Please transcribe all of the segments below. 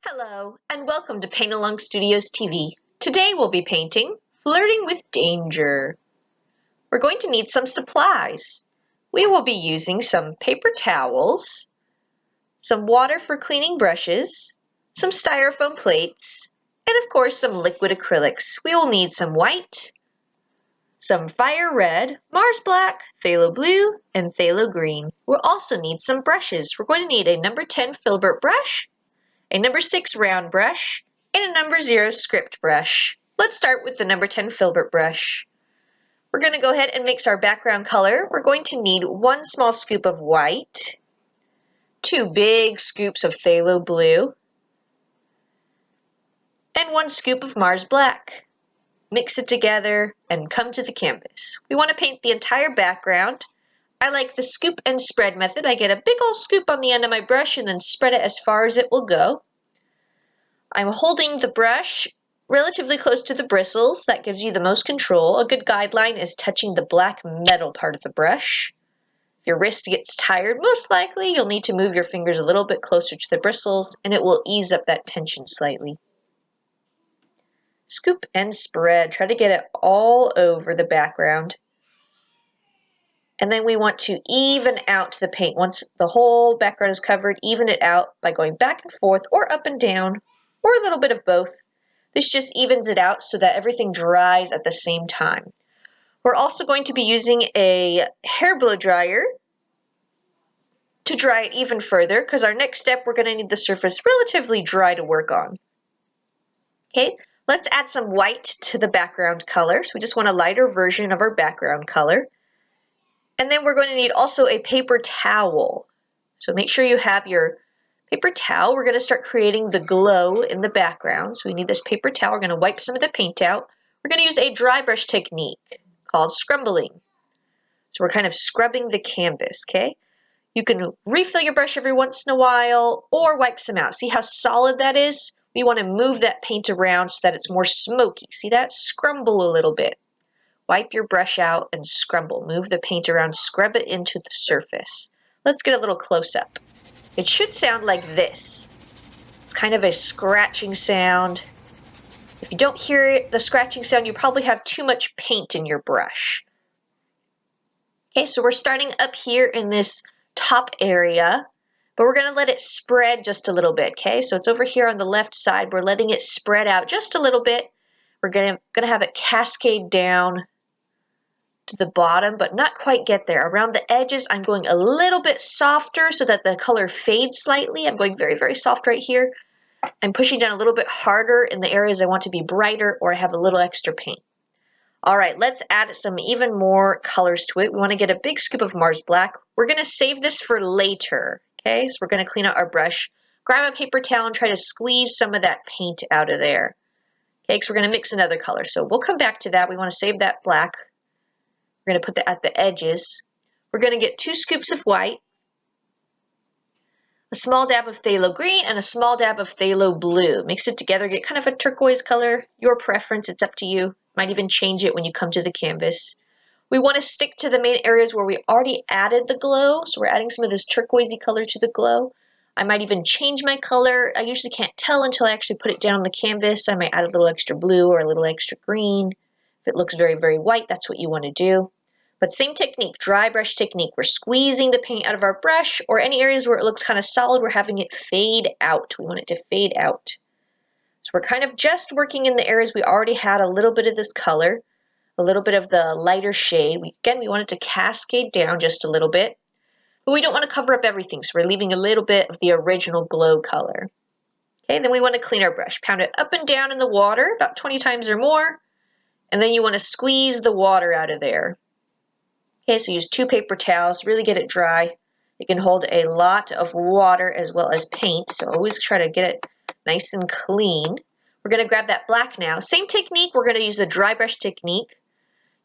Hello, and welcome to Paint Along Studios TV. Today we'll be painting Flirting with Danger. We're going to need some supplies. We will be using some paper towels, some water for cleaning brushes, some styrofoam plates, and of course some liquid acrylics. We will need some white, some fire red, Mars black, phthalo blue, and phthalo green. We'll also need some brushes. We're going to need a number 10 Filbert brush, a number 6 round brush, and a number 0 script brush. Let's start with the number 10 Filbert brush. We're going to go ahead and mix our background color. We're going to need 1 small scoop of white, 2 big scoops of phthalo blue, and 1 scoop of Mars black. Mix it together and come to the canvas. We want to paint the entire background. I like the scoop and spread method. I get a big old scoop on the end of my brush and then spread it as far as it will go. I'm holding the brush relatively close to the bristles. That gives you the most control. A good guideline is touching the black metal part of the brush. If your wrist gets tired, most likely you'll need to move your fingers a little bit closer to the bristles and it will ease up that tension slightly. Scoop and spread. Try to get it all over the background. And then we want to even out the paint. Once the whole background is covered, even it out by going back and forth or up and down, or a little bit of both. This just evens it out so that everything dries at the same time. We're also going to be using a hair blow dryer to dry it even further, because our next step we're going to need the surface relatively dry to work on. Okay, let's add some white to the background color. So we just want a lighter version of our background color. And then we're going to need also a paper towel. So make sure you have your paper towel. We're going to start creating the glow in the background. So we need this paper towel. We're going to wipe some of the paint out. We're going to use a dry brush technique called scrumbling. So we're kind of scrubbing the canvas, okay? You can refill your brush every once in a while or wipe some out. See how solid that is? We want to move that paint around so that it's more smoky. See that? Scrumble a little bit. Wipe your brush out and scrumble. Move the paint around, scrub it into the surface. Let's get a little close up. It should sound like this. It's kind of a scratching sound. If you don't hear it, the scratching sound, you probably have too much paint in your brush. Okay, so we're starting up here in this top area, but we're going to let it spread just a little bit, okay? So it's over here on the left side. We're letting it spread out just a little bit. We're going to have it cascade down to the bottom, but not quite get there. Around the edges, I'm going a little bit softer so that the color fades slightly. I'm going very, very soft right here. I'm pushing down a little bit harder in the areas I want to be brighter or I have a little extra paint. All right, let's add some even more colors to it. We want to get a big scoop of Mars black. We're going to save this for later, okay? So we're going to clean out our brush, grab a paper towel and try to squeeze some of that paint out of there. Okay, so we're going to mix another color. So we'll come back to that. We want to save that black. We're going to put that at the edges. We're going to get 2 scoops of white, a small dab of phthalo green, and a small dab of phthalo blue. Mix it together, get kind of a turquoise color. Your preference, it's up to you. Might even change it when you come to the canvas. We want to stick to the main areas where we already added the glow. So we're adding some of this turquoisey color to the glow. I might even change my color. I usually can't tell until I actually put it down on the canvas. I might add a little extra blue or a little extra green. If it looks very, very white, that's what you want to do. But same technique, dry brush technique. We're squeezing the paint out of our brush, or any areas where it looks kind of solid, we're having it fade out. We want it to fade out. So we're kind of just working in the areas we already had a little bit of this color, a little bit of the lighter shade. Again, we want it to cascade down just a little bit, but we don't want to cover up everything, so we're leaving a little bit of the original glow color. Okay, then we want to clean our brush. Pound it up and down in the water, about 20 times or more, and then you want to squeeze the water out of there. Okay, so use 2 paper towels, really get it dry. It can hold a lot of water as well as paint, so always try to get it nice and clean. We're going to grab that black now. Same technique, we're going to use the dry brush technique.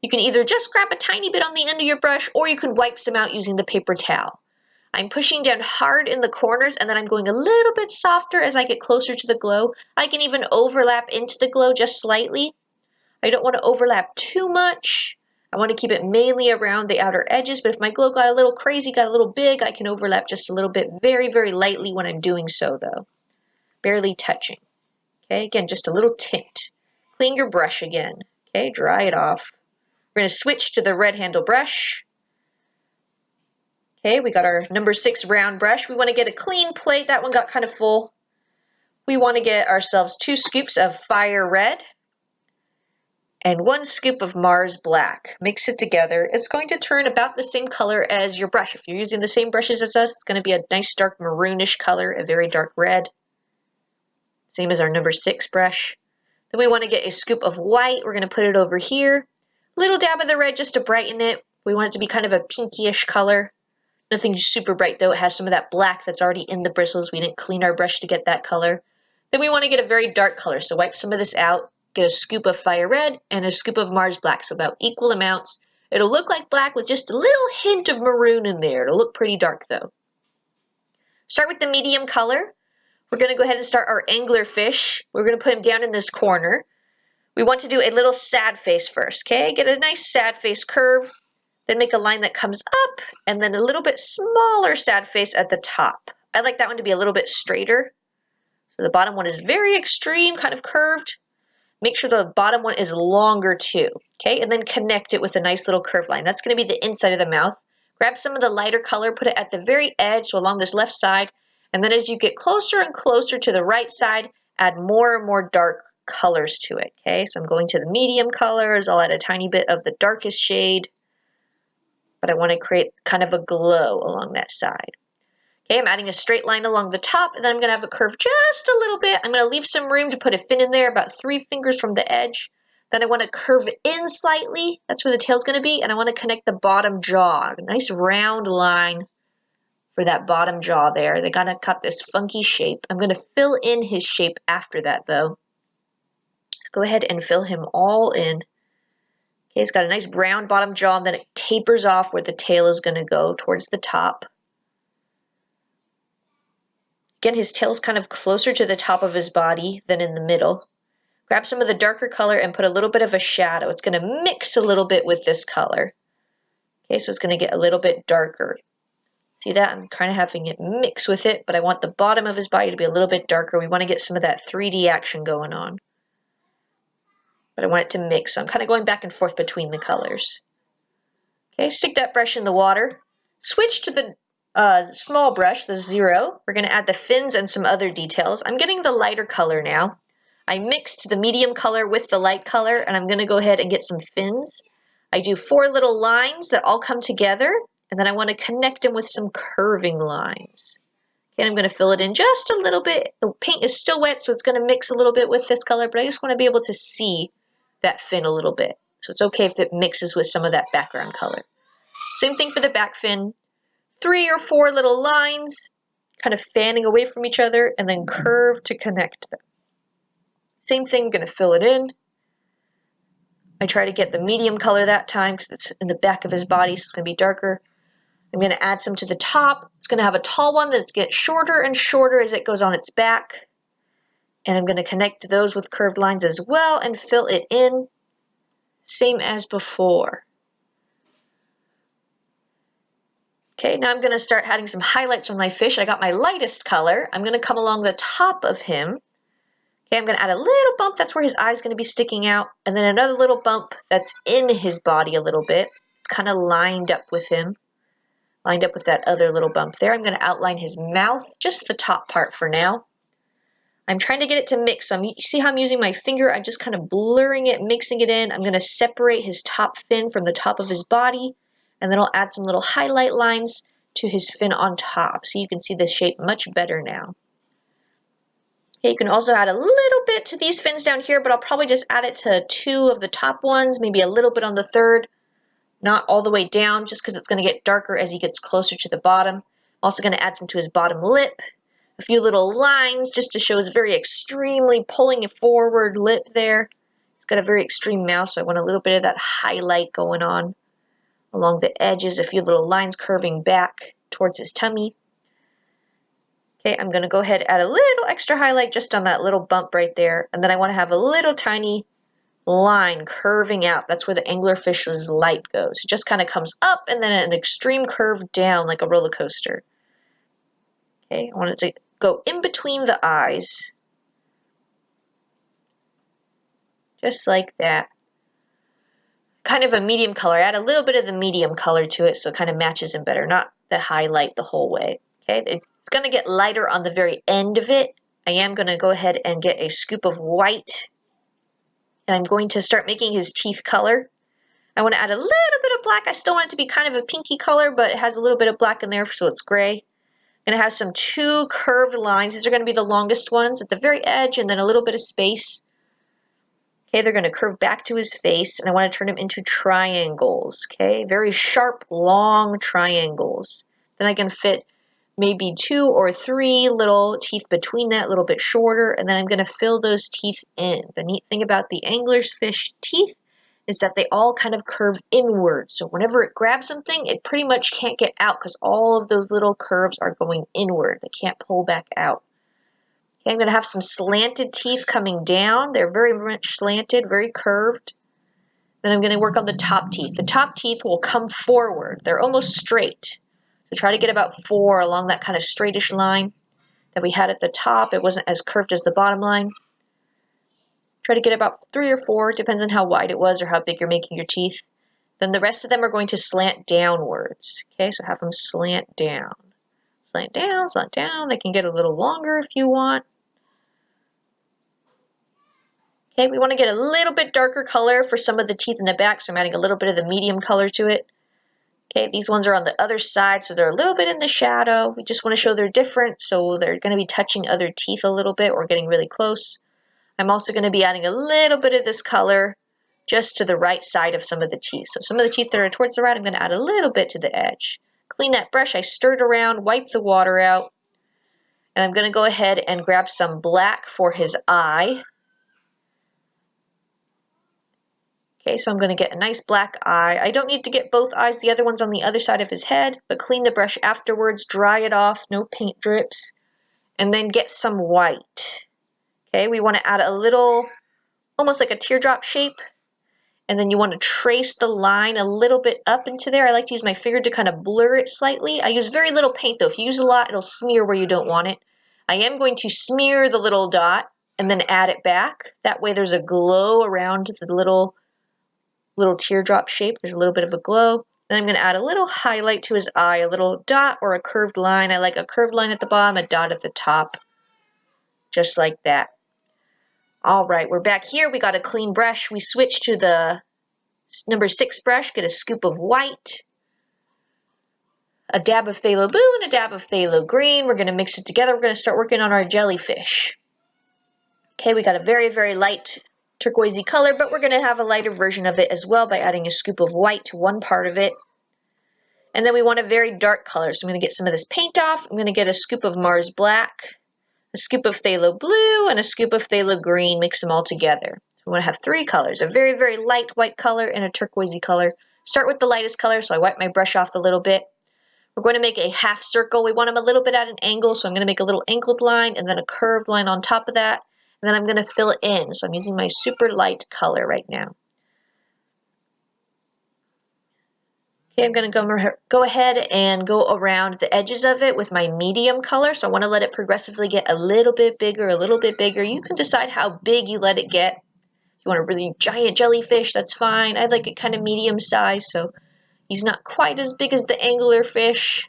You can either just grab a tiny bit on the end of your brush, or you can wipe some out using the paper towel. I'm pushing down hard in the corners, and then I'm going a little bit softer as I get closer to the glow. I can even overlap into the glow just slightly. I don't want to overlap too much. I want to keep it mainly around the outer edges, but if my glow got a little crazy, got a little big, I can overlap just a little bit, very, very lightly when I'm doing so though. barely touching. Okay, again, just a little tint. Clean your brush again. Okay, dry it off. We're going to switch to the red handle brush. Okay, we got our number 6 round brush. We want to get a clean plate. That one got kind of full. We want to get ourselves 2 scoops of fire red and 1 scoop of Mars black. Mix it together. It's going to turn about the same color as your brush. If you're using the same brushes as us, it's going to be a nice dark maroonish color, a very dark red. Same as our number 6 brush. Then we want to get a scoop of white. We're going to put it over here. A little dab of the red just to brighten it. We want it to be kind of a pinkyish color. Nothing super bright though. It has some of that black that's already in the bristles. We didn't clean our brush to get that color. Then we want to get a very dark color. So wipe some of this out. Get a scoop of fire red and a scoop of Mars black. So about equal amounts. It'll look like black with just a little hint of maroon in there. It'll look pretty dark though. Start with the medium color. We're going to go ahead and start our anglerfish. We're going to put him down in this corner. We want to do a little sad face first, okay? Get a nice sad face curve, then make a line that comes up, and then a little bit smaller sad face at the top. I like that one to be a little bit straighter. So the bottom one is very extreme, kind of curved. Make sure the bottom one is longer too, okay? And then connect it with a nice little curved line. That's going to be the inside of the mouth. Grab some of the lighter color, put it at the very edge, so along this left side, and then as you get closer and closer to the right side, add more and more dark colors to it, okay? So I'm going to the medium colors. I'll add a tiny bit of the darkest shade, but I want to create kind of a glow along that side. Okay, I'm adding a straight line along the top, and then I'm going to have a curve just a little bit. I'm going to leave some room to put a fin in there, about 3 fingers from the edge. Then I want to curve it in slightly. That's where the tail's going to be, and I want to connect the bottom jaw. A nice round line for that bottom jaw there. They're going to cut this funky shape. I'm going to fill in his shape after that, though. Go ahead and fill him all in. Okay, it's got a nice brown bottom jaw, and then it tapers off where the tail is going to go towards the top. Again, his tail's kind of closer to the top of his body than in the middle. Grab some of the darker color and put a little bit of a shadow. It's going to mix a little bit with this color. Okay, so it's going to get a little bit darker. See that? I'm kind of having it mix with it, but I want the bottom of his body to be a little bit darker. We want to get some of that 3D action going on. But I want it to mix, so I'm kind of going back and forth between the colors. Okay, stick that brush in the water. Switch to the small brush, the 0. We're going to add the fins and some other details. I'm getting the lighter color now. I mixed the medium color with the light color, and I'm going to go ahead and get some fins. I do 4 little lines that all come together, and then I want to connect them with some curving lines. Okay, I'm going to fill it in just a little bit. The paint is still wet, so it's going to mix a little bit with this color, but I just want to be able to see that fin a little bit. So it's okay if it mixes with some of that background color. Same thing for the back fin. 3 or 4 little lines, kind of fanning away from each other, and then curve to connect them. Same thing, I'm going to fill it in. I try to get the medium color that time because it's in the back of his body, so it's going to be darker. I'm going to add some to the top. It's going to have a tall one that gets shorter and shorter as it goes on its back. And I'm going to connect those with curved lines as well and fill it in, same as before. Okay, now I'm going to start adding some highlights on my fish. I got my lightest color. I'm going to come along the top of him. Okay, I'm going to add a little bump. That's where his eye is going to be sticking out. And then another little bump that's in his body a little bit. It's kind of lined up with him. Lined up with that other little bump there. I'm going to outline his mouth, just the top part for now. I'm trying to get it to mix. So you see how I'm using my finger? I'm just kind of blurring it, mixing it in. I'm going to separate his top fin from the top of his body. And then I'll add some little highlight lines to his fin on top. So you can see the shape much better now. Okay, you can also add a little bit to these fins down here, but I'll probably just add it to 2 of the top ones, maybe a little bit on the 3rd. Not all the way down, just because it's going to get darker as he gets closer to the bottom. I'm also going to add some to his bottom lip. A few little lines just to show his very extremely pulling it forward lip there. He's got a very extreme mouth, so I want a little bit of that highlight going on along the edges. A few little lines curving back towards his tummy. Okay, I'm going to go ahead and add a little extra highlight just on that little bump right there. And then I want to have a little tiny line curving out. That's where the anglerfish's light goes. It just kind of comes up and then an extreme curve down like a roller coaster. Okay, I want it to go in between the eyes. Just like that. Kind of a medium color. Add a little bit of the medium color to it so it kind of matches in better, not the highlight the whole way. Okay, it's going to get lighter on the very end of it. I am going to go ahead and get a scoop of white. And I'm going to start making his teeth color. I want to add a little bit of black. I still want it to be kind of a pinky color, but it has a little bit of black in there so it's gray. I'm going to have some 2 curved lines. These are going to be the longest ones at the very edge and then a little bit of space. Okay, they're going to curve back to his face, and I want to turn them into triangles, okay? Very sharp, long triangles. Then I can fit maybe 2 or 3 little teeth between that, a little bit shorter, and then I'm going to fill those teeth in. The neat thing about the anglerfish teeth is that they all kind of curve inward, so whenever it grabs something, it pretty much can't get out because all of those little curves are going inward. They can't pull back out. Okay, I'm going to have some slanted teeth coming down. They're very much slanted, very curved. Then I'm going to work on the top teeth. The top teeth will come forward. They're almost straight. So try to get about 4 along that kind of straightish line that we had at the top. It wasn't as curved as the bottom line. Try to get about 3 or 4, depends on how wide it was or how big you're making your teeth. Then the rest of them are going to slant downwards. Okay, so have them slant down. Slant down, slant down. They can get a little longer if you want. Okay, we want to get a little bit darker color for some of the teeth in the back, so I'm adding a little bit of the medium color to it. Okay, these ones are on the other side, so they're a little bit in the shadow. We just want to show they're different, so they're going to be touching other teeth a little bit or getting really close. I'm also going to be adding a little bit of this color just to the right side of some of the teeth. So some of the teeth that are towards the right, I'm going to add a little bit to the edge. Clean that brush, I stirred around, wipe the water out, and I'm going to go ahead and grab some black for his eye. Okay, so I'm going to get a nice black eye. I don't need to get both eyes. The other one's on the other side of his head, but clean the brush afterwards, dry it off, no paint drips, and then get some white. Okay, we want to add a little, almost like a teardrop shape, and then you want to trace the line a little bit up into there. I like to use my finger to kind of blur it slightly. I use very little paint though. If you use a lot, it'll smear where you don't want it. I am going to smear the little dot and then add it back. That way there's a glow around the little teardrop shape. There's a little bit of a glow. Then I'm going to add a little highlight to his eye, a little dot or a curved line. I like a curved line at the bottom, a dot at the top, just like that. All right, we're back here. We got a clean brush. We switch to the number 6 brush, get a scoop of white, a dab of phthalo blue, and a dab of phthalo green. We're going to mix it together. We're going to start working on our jellyfish. Okay, we got a very, very light turquoisey color, but we're going to have a lighter version of it as well by adding a scoop of white to one part of it. And then we want a very dark color, so I'm going to get some of this paint off. I'm going to get a scoop of Mars Black, a scoop of phthalo blue, and a scoop of phthalo green, mix them all together. So we want to have 3 colors, a very, very light white color and a turquoisey color. Start with the lightest color, so I wipe my brush off a little bit. We're going to make a half circle. We want them a little bit at an angle, so I'm going to make a little angled line and then a curved line on top of that. And then I'm going to fill it in. So I'm using my super light color right now. Okay, I'm going to go ahead and go around the edges of it with my medium color. So I want to let it progressively get a little bit bigger, a little bit bigger. You can decide how big you let it get. If you want a really giant jellyfish, that's fine. I like it kind of medium size, so he's not quite as big as the anglerfish.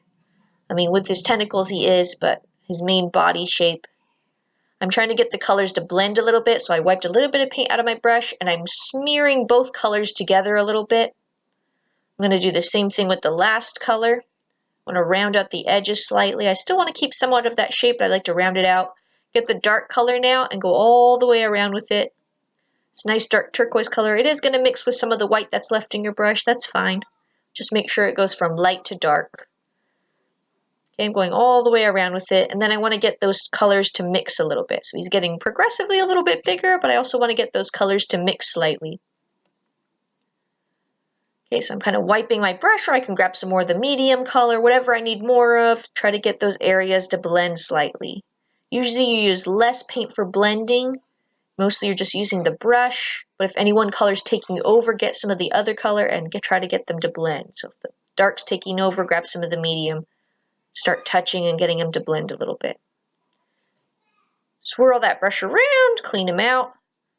I mean, with his tentacles he is, but his main body shape. I'm trying to get the colors to blend a little bit, so I wiped a little bit of paint out of my brush, and I'm smearing both colors together a little bit. I'm going to do the same thing with the last color. I want to round out the edges slightly. I still want to keep somewhat of that shape, but I like to round it out. Get the dark color now and go all the way around with it. It's a nice dark turquoise color. It is going to mix with some of the white that's left in your brush. That's fine. Just make sure it goes from light to dark. Okay, I'm going all the way around with it, and then I want to get those colors to mix a little bit. So he's getting progressively a little bit bigger, but I also want to get those colors to mix slightly. Okay, so I'm kind of wiping my brush, or I can grab some more of the medium color, whatever I need more of. Try to get those areas to blend slightly. Usually you use less paint for blending. Mostly you're just using the brush, but if any one color is taking over, get some of the other color and try to get them to blend. So if the dark's taking over, grab some of the medium. Start touching and getting them to blend a little bit. Swirl that brush around, clean them out,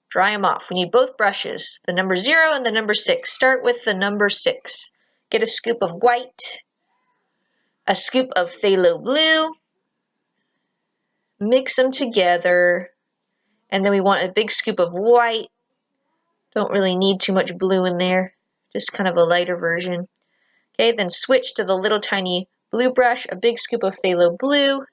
dry them off. We need both brushes, the number 0 and the number 6. Start with the number 6. Get a scoop of white, a scoop of phthalo blue, mix them together, and then we want a big scoop of white. Don't really need too much blue in there, just kind of a lighter version. Okay, then switch to the little tiny blue brush, a big scoop of phthalo blue,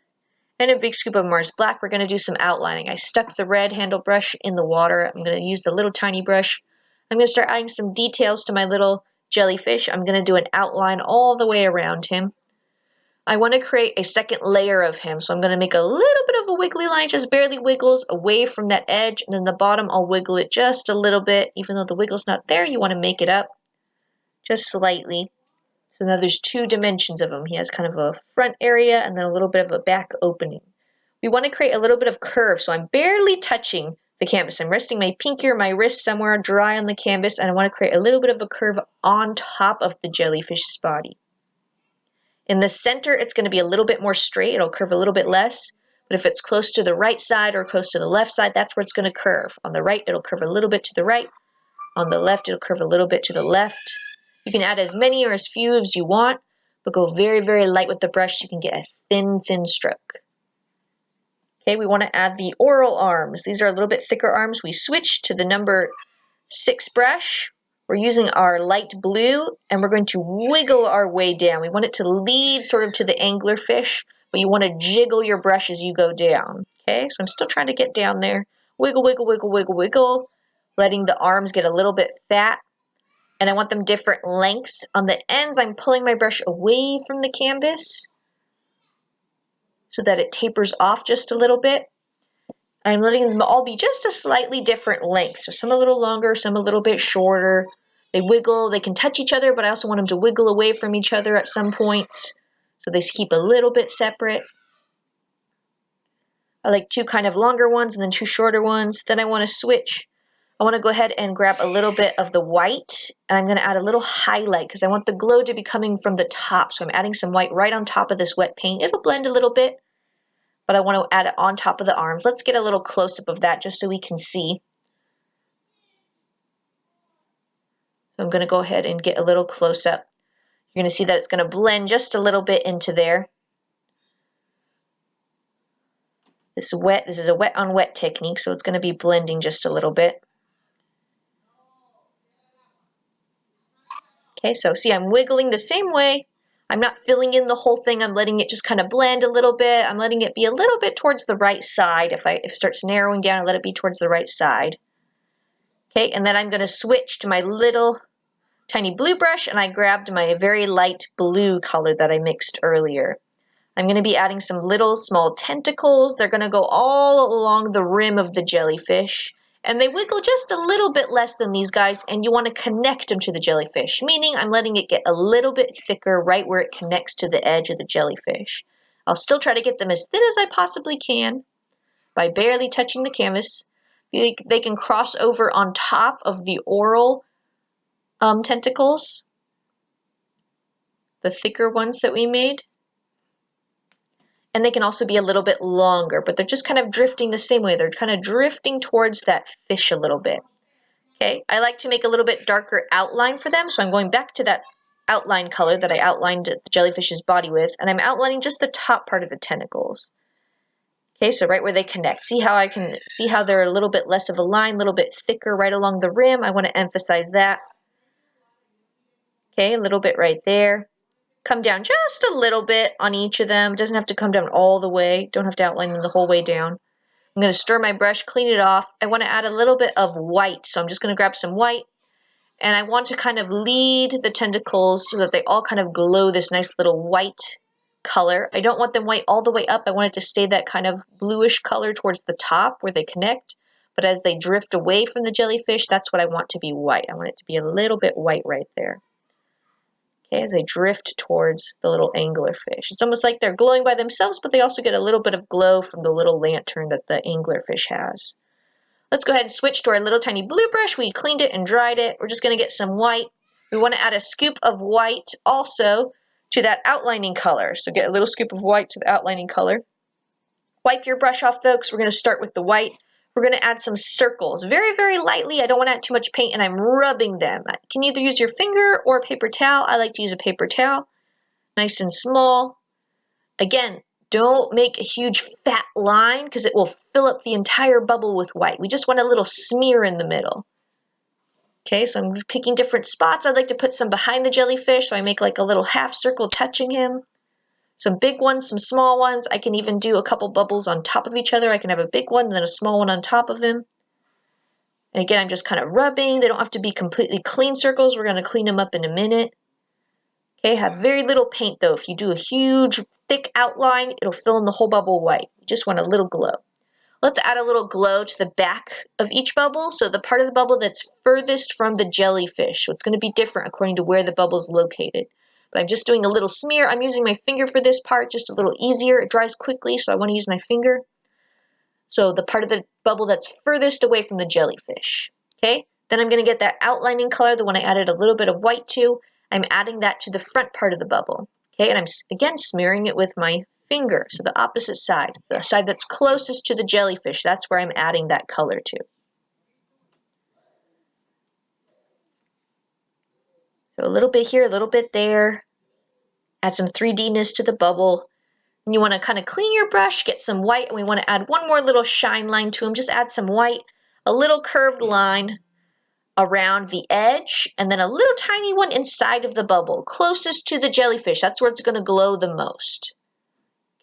and a big scoop of Mars Black. We're going to do some outlining. I stuck the red handle brush in the water. I'm going to use the little tiny brush. I'm going to start adding some details to my little jellyfish. I'm going to do an outline all the way around him. I want to create a second layer of him, so I'm going to make a little bit of a wiggly line, just barely wiggles away from that edge, and then the bottom I'll wiggle it just a little bit. Even though the wiggle's not there, you want to make it up just slightly. So now there's 2 dimensions of him. He has kind of a front area and then a little bit of a back opening. We want to create a little bit of curve, so I'm barely touching the canvas. I'm resting my pinky or my wrist somewhere dry on the canvas, and I want to create a little bit of a curve on top of the jellyfish's body. In the center, it's going to be a little bit more straight. It'll curve a little bit less, but if it's close to the right side or close to the left side, that's where it's going to curve. On the right, it'll curve a little bit to the right. On the left, it'll curve a little bit to the left. You can add as many or as few as you want, but go very, very light with the brush so you can get a thin, thin stroke. Okay, we want to add the oral arms. These are a little bit thicker arms. We switch to the number 6 brush. We're using our light blue, and we're going to wiggle our way down. We want it to lead sort of to the anglerfish, but you want to jiggle your brush as you go down. Okay, so I'm still trying to get down there. Wiggle, wiggle, wiggle, wiggle, wiggle, letting the arms get a little bit fat. And I want them different lengths. On the ends, I'm pulling my brush away from the canvas so that it tapers off just a little bit. I'm letting them all be just a slightly different length. So some a little longer, some a little bit shorter. They wiggle, they can touch each other, but I also want them to wiggle away from each other at some points. So they keep a little bit separate. I like 2 kind of longer ones and then 2 shorter ones. Then I want to switch. I want to go ahead and grab a little bit of the white, and I'm going to add a little highlight because I want the glow to be coming from the top. So I'm adding some white right on top of this wet paint. It'll blend a little bit, but I want to add it on top of the arms. Let's get a little close-up of that just so we can see. So I'm going to go ahead and get a little close-up. You're going to see that it's going to blend just a little bit into there. This is a wet on wet technique, so it's going to be blending just a little bit. Okay, so see, I'm wiggling the same way. I'm not filling in the whole thing. I'm letting it just kind of blend a little bit. I'm letting it be a little bit towards the right side. If it starts narrowing down, I let it be towards the right side. Okay, and then I'm going to switch to my little tiny blue brush, and I grabbed my very light blue color that I mixed earlier. I'm going to be adding some little small tentacles. They're going to go all along the rim of the jellyfish. And they wiggle just a little bit less than these guys, and you want to connect them to the jellyfish, meaning I'm letting it get a little bit thicker right where it connects to the edge of the jellyfish. I'll still try to get them as thin as I possibly can by barely touching the canvas. They can cross over on top of the oral tentacles, the thicker ones that we made. And they can also be a little bit longer, but they're just kind of drifting the same way. They're kind of drifting towards that fish a little bit. Okay, I like to make a little bit darker outline for them, so I'm going back to that outline color that I outlined the jellyfish's body with, and I'm outlining just the top part of the tentacles. Okay, so right where they connect. See how they're a little bit less of a line, a little bit thicker right along the rim. I want to emphasize that. Okay, a little bit right there. Come down just a little bit on each of them. It doesn't have to come down all the way. Don't have to outline them the whole way down. I'm going to stir my brush, clean it off. I want to add a little bit of white, so I'm just going to grab some white, and I want to kind of lead the tentacles so that they all kind of glow this nice little white color. I don't want them white all the way up. I want it to stay that kind of bluish color towards the top where they connect, but as they drift away from the jellyfish, that's what I want to be white. I want it to be a little bit white right there. Okay, as they drift towards the little anglerfish. It's almost like they're glowing by themselves, but they also get a little bit of glow from the little lantern that the anglerfish has. Let's go ahead and switch to our little tiny blue brush. We cleaned it and dried it. We're just going to get some white. We want to add a scoop of white also to that outlining color. So get a little scoop of white to the outlining color. Wipe your brush off though, because we're going to start with the white. We're going to add some circles very, very lightly. I don't want to add too much paint, and I'm rubbing them. You can either use your finger or a paper towel. I like to use a paper towel, nice and small. Again, don't make a huge fat line because it will fill up the entire bubble with white. We just want a little smear in the middle. Okay, so I'm picking different spots. I'd like to put some behind the jellyfish, so I make like a little half circle touching him. Some big ones, some small ones. I can even do a couple bubbles on top of each other. I can have a big one and then a small one on top of him. And again, I'm just kind of rubbing. They don't have to be completely clean circles. We're going to clean them up in a minute. Okay, have very little paint though. If you do a huge, thick outline, it'll fill in the whole bubble white. You just want a little glow. Let's add a little glow to the back of each bubble. So the part of the bubble that's furthest from the jellyfish. So it's going to be different according to where the bubble is located. But I'm just doing a little smear. I'm using my finger for this part, just a little easier. It dries quickly, so I want to use my finger. So the part of the bubble that's furthest away from the jellyfish. Okay, then I'm going to get that outlining color, the one I added a little bit of white to. I'm adding that to the front part of the bubble. Okay, and I'm again smearing it with my finger, so the opposite side, the side that's closest to the jellyfish, that's where I'm adding that color to. So a little bit here, a little bit there. Add some 3D-ness to the bubble. And you want to kind of clean your brush, get some white, and we want to add one more little shine line to them. Just add some white, a little curved line around the edge, and then a little tiny one inside of the bubble, closest to the jellyfish. That's where it's going to glow the most.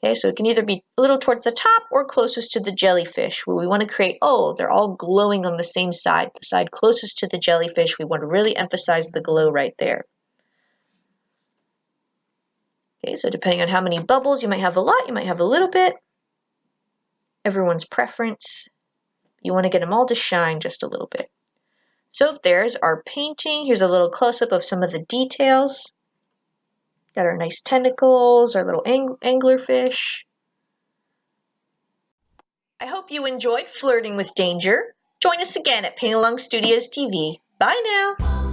Okay, so it can either be a little towards the top or closest to the jellyfish, where we want to create, oh, they're all glowing on the same side. The side closest to the jellyfish, we want to really emphasize the glow right there. Okay, so depending on how many bubbles, you might have a lot, you might have a little bit. Everyone's preference. You want to get them all to shine just a little bit. So there's our painting. Here's a little close-up of some of the details. Got our nice tentacles, our little anglerfish. I hope you enjoyed Flirting with Danger. Join us again at Paint Along Studios TV. Bye now!